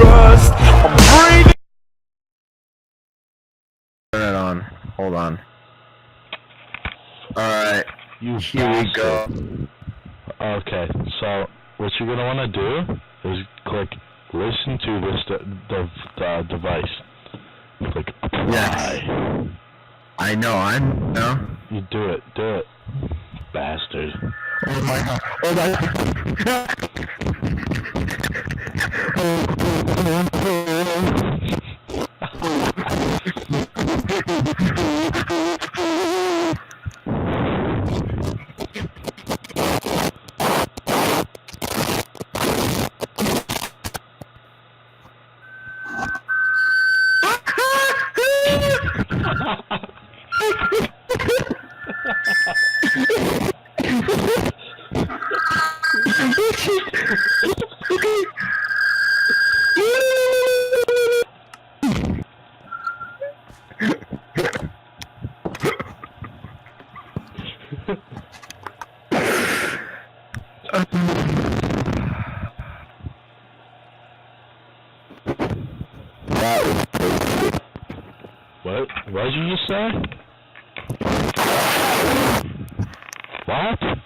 rust. I'm breathing. Turn it on. Hold on. Alright. You Here we go. Okay, so what you're gonna wanna do is click listen to this the device. Click apply. Yes. I know, You do it, bastard. Oh my god. Oh my What did you just say? What?